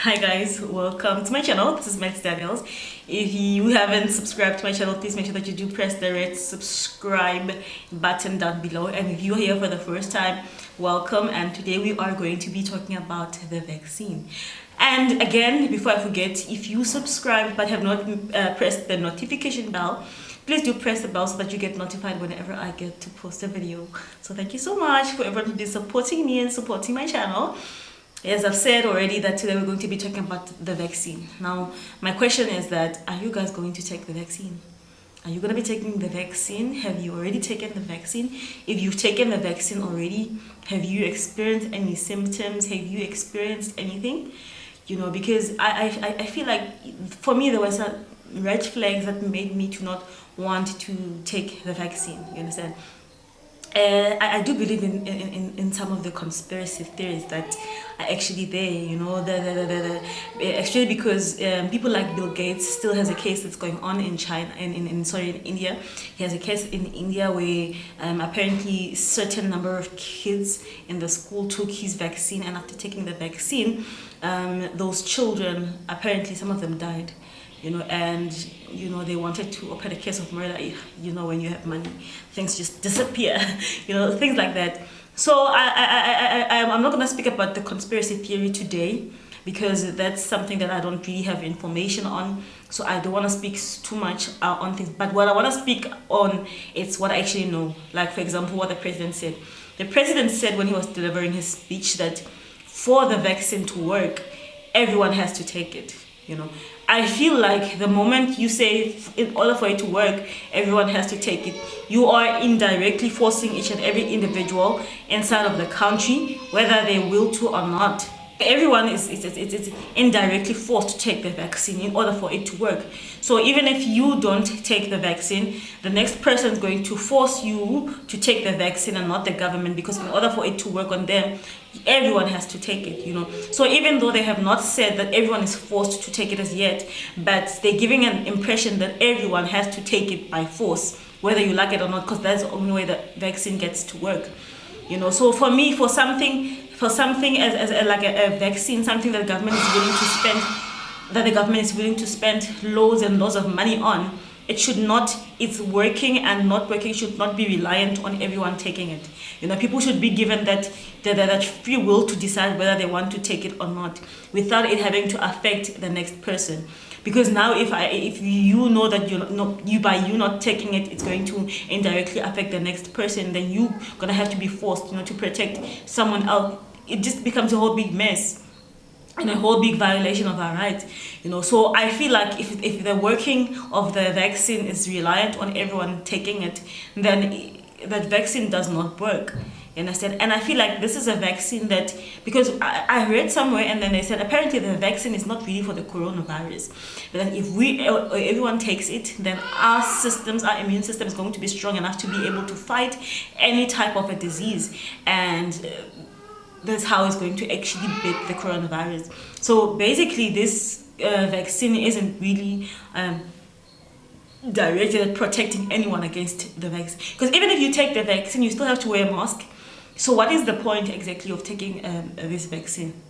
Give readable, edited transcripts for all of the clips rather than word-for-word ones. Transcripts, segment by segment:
Hi guys, welcome to my channel. This is Max Daniels. If you haven't subscribed to my channel, please make sure that you do press the red subscribe button down below. And if you're here for the first time, welcome. And today we are going to be talking about the vaccine. And again, before I forget, if you subscribe but have not pressed the notification bell, please do press the bell so that you get notified whenever I get to post a video. So thank you so much for everyone who is supporting me and supporting my channel. As I've said already, that today we're going to be talking about the vaccine. Now, my question is that, are you guys going to take the vaccine? Are you going to be taking the vaccine? Have you already taken the vaccine? If you've taken the vaccine already, have you experienced any symptoms? Have you experienced anything? You know, because I feel like, for me, there was a red flags that made me to not want to take the vaccine. You understand? I do believe in some of the conspiracy theories that are actually there, you know, actually because people like Bill Gates still has a case that's going on in China, in India. He has a case in India where apparently certain number of kids in the school took his vaccine, and after taking the vaccine, those children, apparently some of them died. You know, and you know, they wanted to open a case of murder. You know, when you have money, things just disappear. You know, things like that. So I'm not gonna speak about the conspiracy theory today, because that's something that I don't really have information on. So I don't want to speak too much on things. But what I want to speak on is what I actually know. Like, for example, what the president said. The president said when he was delivering his speech that for the vaccine to work, everyone has to take it. You know, I feel like the moment you say in order for it to work, everyone has to take it, you are indirectly forcing each and every individual inside of the country, whether they will to or not. Everyone is indirectly forced to take the vaccine in order for it to work. So even if you don't take the vaccine, the next person is going to force you to take the vaccine and not the government, because in order for it to work on them, everyone has to take it, you know. So even though they have not said that everyone is forced to take it as yet, but they're giving an impression that everyone has to take it by force, whether you like it or not, because that's the only way the vaccine gets to work. You know, so for me, for something as like a vaccine, something that the government is willing to spend loads and loads of money on, it should not, it's working and not working should not be reliant on everyone taking it. You know, people should be given that free will to decide whether they want to take it or not, without it having to affect the next person. Because now if you know that by you not taking it, it's going to indirectly affect the next person, then you're gonna have to be forced, you know, to protect someone else. It just becomes a whole big mess and a whole big violation of our rights, you know. So I feel like if the working of the vaccine is reliant on everyone taking it, then that vaccine does not work. You understand? And I feel like this is a vaccine that, because I read somewhere and then they said apparently the vaccine is not really for the coronavirus, but then if everyone takes it, then our immune system is going to be strong enough to be able to fight any type of a disease, and that's how it's going to actually beat the coronavirus. So basically this vaccine isn't really directed at protecting anyone against the vaccine, because even if you take the vaccine, you still have to wear a mask. So what is the point exactly of taking this vaccine?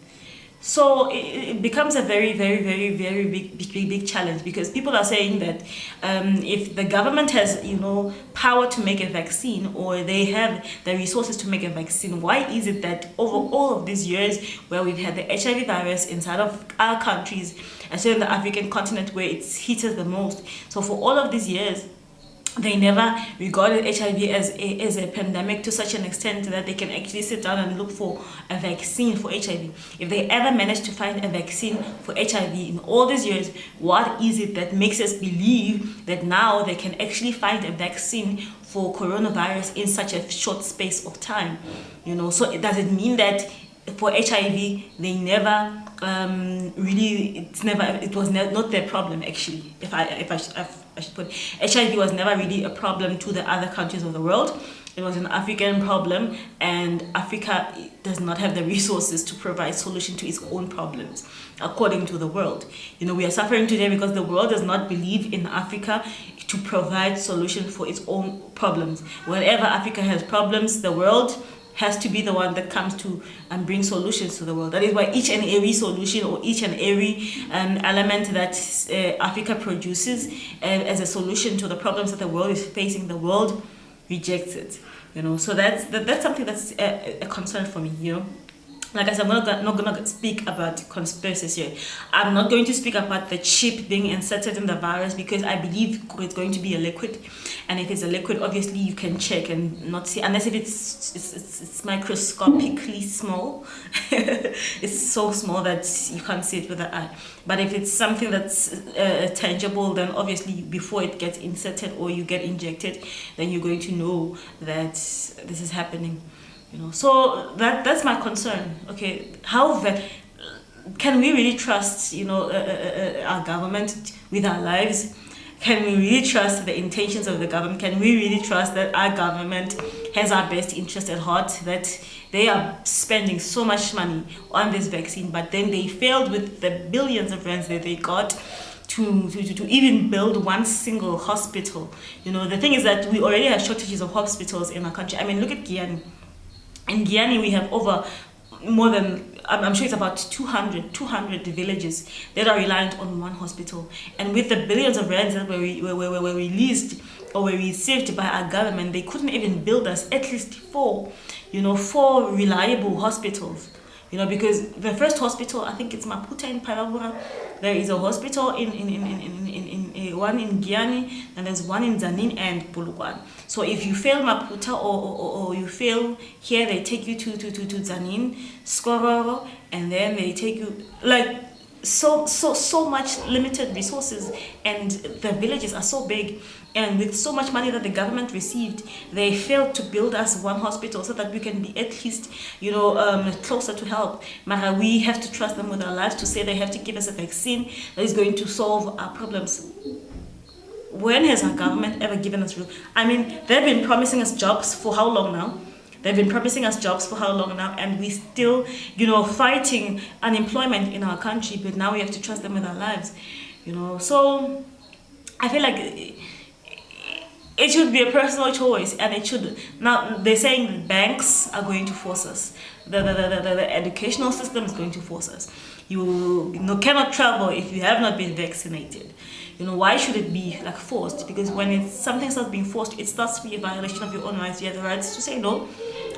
So it becomes a very big challenge, because people are saying that if the government has, you know, power to make a vaccine, or they have the resources to make a vaccine, why is it that over all of these years where we've had the HIV virus inside of our countries, especially in the African continent where it's hit us the most, so for all of these years they never regarded HIV as a pandemic to such an extent that they can actually sit down and look for a vaccine for HIV. If they ever managed to find a vaccine for HIV in all these years, what is it that makes us believe that now they can actually find a vaccine for coronavirus in such a short space of time? You know, so does it mean that for HIV they never it was not their problem? Actually, if I should put, HIV was never really a problem to the other countries of the world. It was an African problem, and Africa does not have the resources to provide solution to its own problems, according to the world. You know, we are suffering today because the world does not believe in Africa to provide solution for its own problems. Whenever Africa has problems, the world has to be the one that comes to bring solutions to the world. That is why each and every solution or each and every element that Africa produces as a solution to the problems that the world is facing, the world rejects it. So that's something that's a concern for me. Like I said, I'm not gonna speak about conspiracies here. I'm not going to speak about the chip being inserted in the virus, because I believe it's going to be a liquid, and if it's a liquid, obviously you can check and not see, unless if it's microscopically small. It's so small that you can't see it with the eye. But if it's something that's tangible, then obviously before it gets inserted or you get injected, then you're going to know that this is happening. So that's my concern. Okay, how can we really trust our government with our lives? Can we really trust the intentions of the government? Can we really trust that our government has our best interest at heart, that they are spending so much money on this vaccine, but then they failed with the billions of rands that they got to even build one single hospital? The thing is that we already have shortages of hospitals in our country. I mean, look at Guyana. In Guyana, we have more than, I'm sure it's about 200 villages that are reliant on one hospital. And with the billions of rands that were released or were received by our government, they couldn't even build us at least four reliable hospitals. Because the first hospital, I think it's Maputo in Parabura. There is a hospital in one in Guyana, and there's one in Zanin and Polokwane. So if you fail Maputo or you fail here, they take you to Zanin, Skororo, and then they take you so much limited resources, and the villages are so big, and with so much money that the government received, they failed to build us one hospital so that we can be at least closer to help. But we have to trust them with our lives to say they have to give us a vaccine that is going to solve our problems. When has our government ever given us real? I mean, they've been promising us jobs for how long now? They've been promising us jobs for how long now? And we still, fighting unemployment in our country, but now we have to trust them with our lives, So I feel like it should be a personal choice, and it should. Now, they're saying banks are going to force us. The educational system is going to force us. You cannot travel if you have not been vaccinated. Why should it be forced? Because when something starts being forced, it starts to be a violation of your own rights. You have the rights to say no.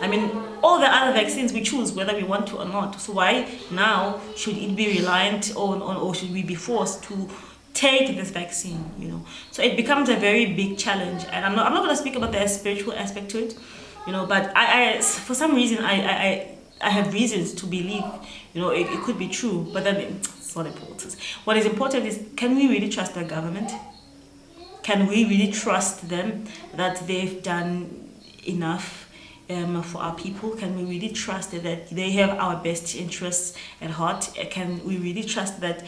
I mean, all the other vaccines we choose whether we want to or not. So why now should it be reliant on or should we be forced to take this vaccine? So it becomes a very big challenge, and I'm not going to speak about the spiritual aspect to it, but I for some reason I have reasons to believe it could be true, but then it's not important. What is important is, can we really trust the government? Can we really trust them that they've done enough for our people? Can we really trust that they have our best interests at heart? Can we really trust that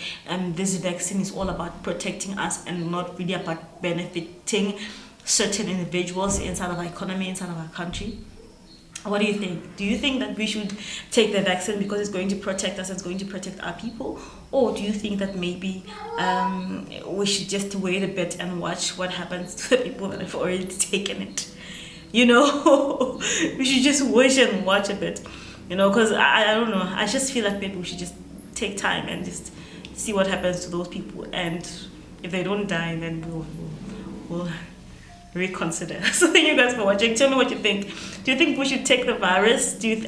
this vaccine is all about protecting us and not really about benefiting certain individuals inside of our economy, inside of our country? What do you think? Do you think that we should take the vaccine because it's going to protect us and it's going to protect our people? Or do you think that maybe we should just wait a bit and watch what happens to the people that have already taken it? We should just wait and watch a bit, because I don't know. I just feel like maybe we should just take time and just see what happens to those people. And if they don't die, then we'll reconsider. So thank you guys for watching. Tell me what you think. Do you think we should take the virus? The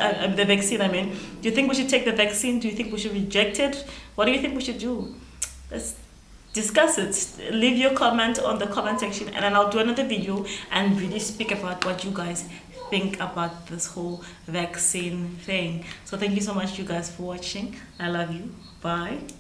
vaccine, I mean. Do you think we should take the vaccine? Do you think we should reject it? What do you think we should do? Let's discuss it. Leave your comment on the comment section, and then I'll do another video and really speak about what you guys think about this whole vaccine thing. So thank you so much, you guys, for watching. I love you. Bye.